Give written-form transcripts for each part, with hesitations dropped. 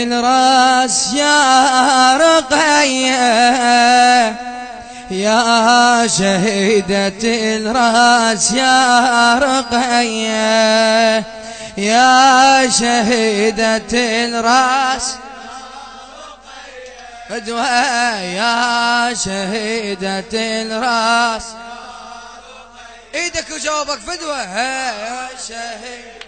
الراس يا رقية يا شهيدة الراس يا رقية يا شهيدة الراس فدوى يا شهيدة الراس ايدك وجاوبك فدوى يا شهيدة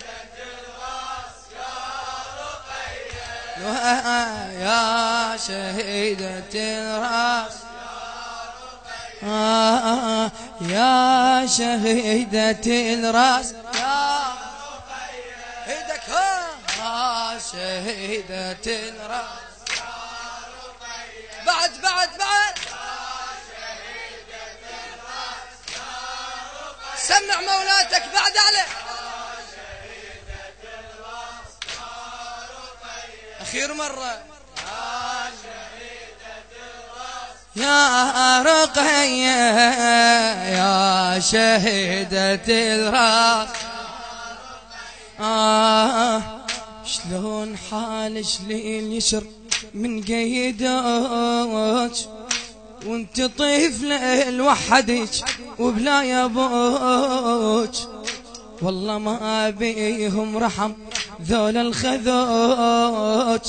يا شهيدة الراس يا شهيدة الراس يا ايدك يا شهيدة الراس بعد سمع مولاتك بعد عليه أخير مرة يا رقية يا شهيدة الراس شلون حالك لليسر من قيدك وانت طفلة لوحدك وبلا يابوك والله ما بيهم رحم ذول الخذوج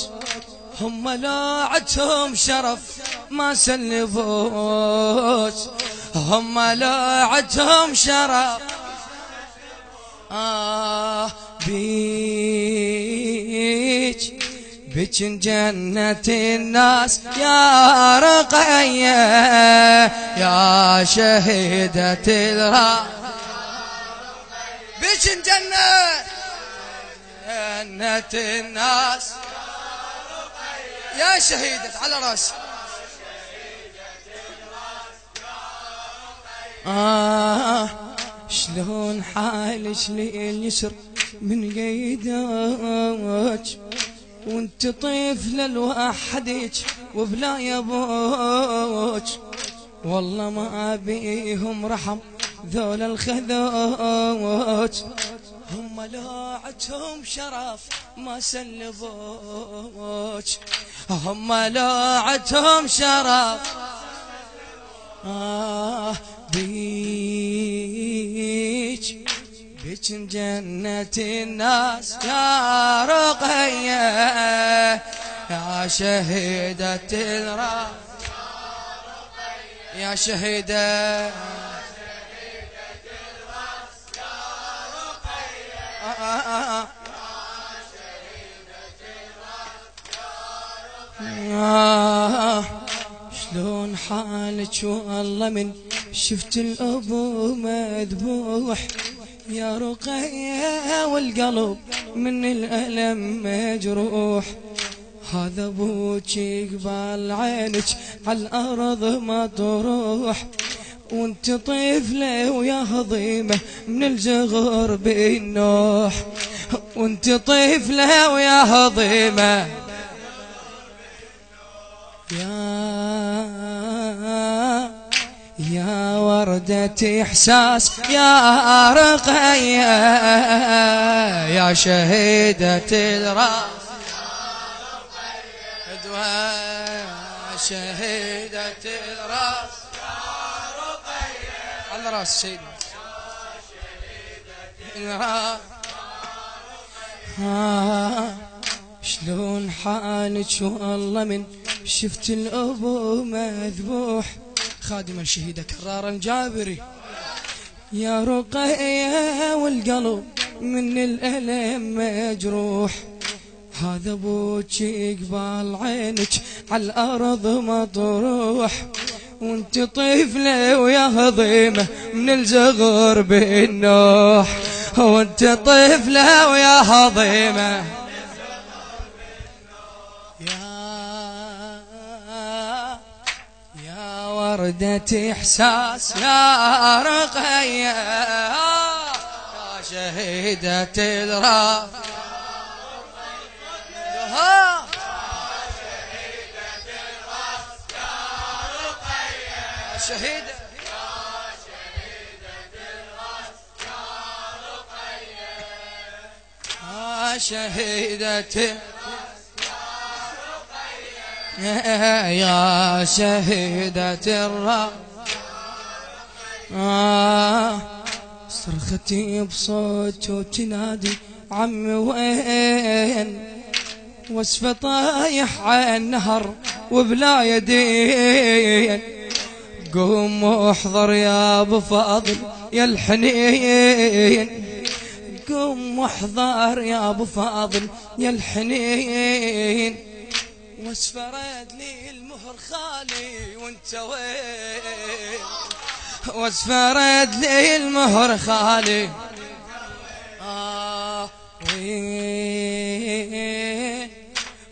هم لا عدهم شرف ما سلفوج هم لا عدهم شرف بيك جنة الناس يا رقية يا شهيدة الراس بيك جنة الناس يا شهيدة على راسي شلون حالك لليسر من قيدك وانت طفلة لوحدك وبلا يابوك والله ما بيهم رحم ذول الخذوج هم لا عدهم شرف ما سلبوك هم لا عدهم شرف بيك جنة الناس يا رقية يا شهيدة الراس يا شهيدة شلون حالك والله من شفت الأبو مذبوح يا رقية والقلب من الألم مجروح هذا ابوك قبال عينك على الأرض ما تروح وانت طفلة ويا هضيمة من الجغر بالنوح وانت طفلة ويا هضيمة يا وردة إحساس يا رقية يا شهيدة الراس يا شهيدة الراس على راس سيدنا شلون حالك والله من شفت الأبو مذبوح خادم الشهيدة كرار الجابري يا رقية والقلب من الألم مجروح هذا ابوك قبال عينك على الأرض ما تروح وانت طفلة ويا هضيمة من الزغر بالنوح وانت طفلة ويا هضيمة يا وردة إحساس يا رقية يا شهيدة الراس شهيدة شهيدة يا شهيدة الراس. صرختي بصوت وتنادي عمي وين، واسفة طايح على النهر وبلا يدين. قوم واحضر يا ابو فاضل يا الحنين، قوم واحضر يا ابو فاضل يا الحنين. واسفرد لي المهر خالي وانت وين، واسفرد لي المهر خالي وين.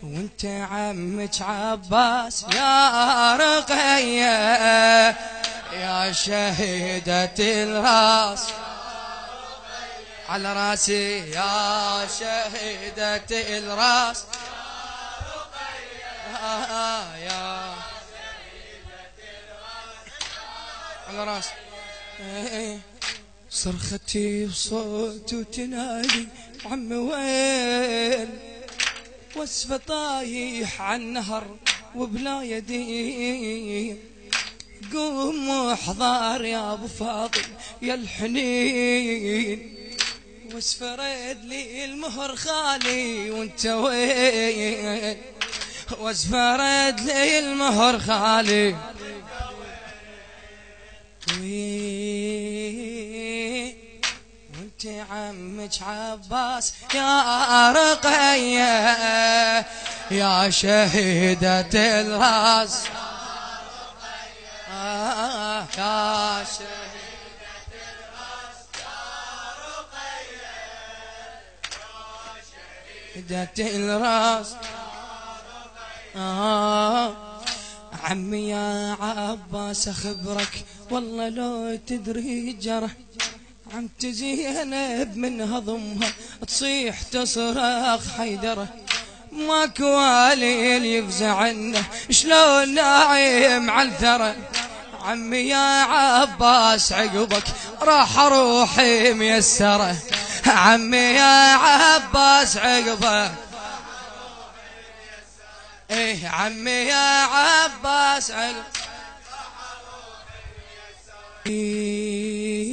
وانت عمك عباس يا رقية يا شهيدة الراس. على راسي يا شهيدة الراس يا على راسي. صرختي بصوت وتنادي عمي وين، واسفة طايح عالنهر وبلا يدين. قوم واحضر يا ابو فاضل يا الحنين، واسفرد لي المهر خالي وانت وين، واسفرد لي المهر خالي وين. وانت عمك عباس يا رقية يا شهيدة الراس. يا شهيدة الراس يا رقية يا شهيدة الراس. عمي يا عباس اخبرك والله لو تدري جرح، عمتي زينب من هضمها تصيح تصرخ حيدره. ماكو والي يفزع عنه شلون ناعم على الثرى. عمي يا عباس عقبك راح روحي ميسره. عمي يا عباس عقبك ايه عمي يا عباس عقبك بيك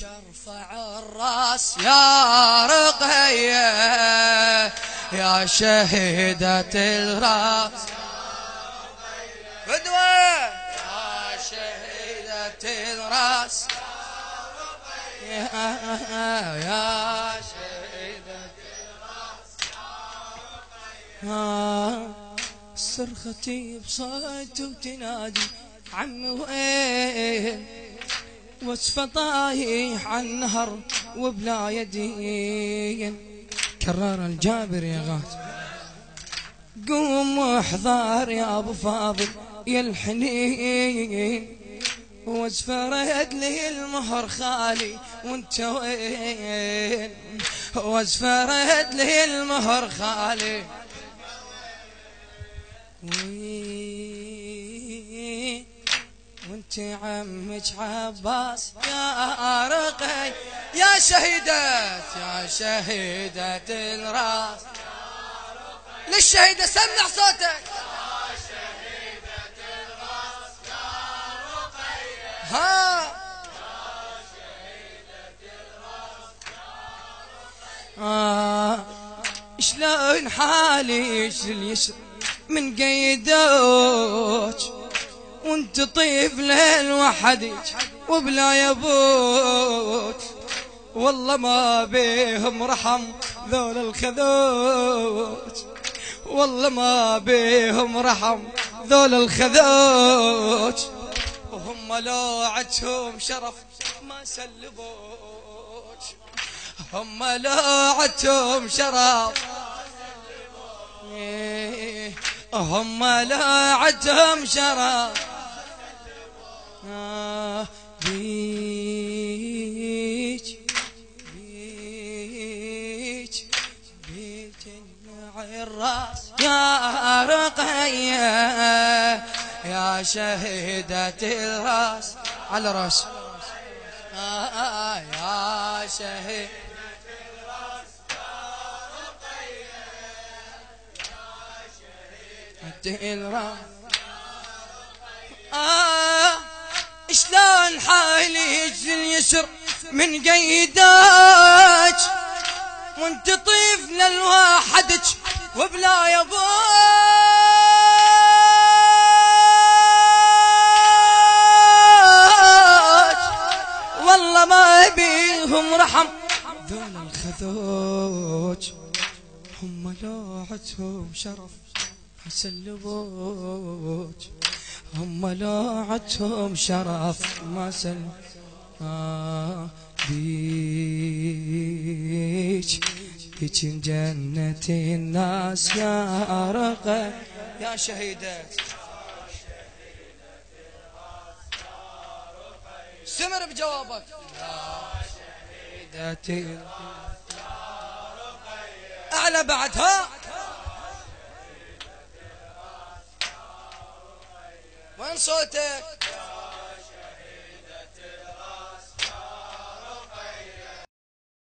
ارفع الراس يا رقية يا شهيدة الراس. فدوى يا شهيدة الراس يا شهيدة الراس. صرختي بصوت وتنادي عمي وين، واسفة طايح عالنهر وبلا يدين. كرر الجابر يا غاز. قوم واحضر يا ابو فاضل يا الحنين، واسفرد لي المهر خالي وانت وين، واسفرد لي المهر خالي وين. وانت عمك عباس يا رقي يا شهيدة يا شهيدة الراس. للشهيدة سمع صوتك يا شهيدة الراس يا رقية ها يا شهيدة الراس يا رقية. شلون حالي يشر من قيدوك وانت طفلة لوحدك وبلا يبوك. والله ما بيهم رحم ذول الخذوج، والله ما بيهم رحم ذول الخذوج. وهم لو عدهم شرف ما سلبوك، هم لو عدهم شرف هم لو عدهم شرف. بيك بيك بيك النعي الراس يا رقية يا شهيدة الراس. على راس يا شهيدة الراس يا رقية يا الراس شلون حالي اليسر من قيداك وانت طفل لوحدك وبلا يباك والله ما بيهم رحم ذول الخذوج هم لوعتهم شرف سلموك هم لوعتهم شرف ما سلم بيك جنة الناس يا رقة يا شهيدة سمر بجوابك يا شهيدة أعلى بعدها وين صوتك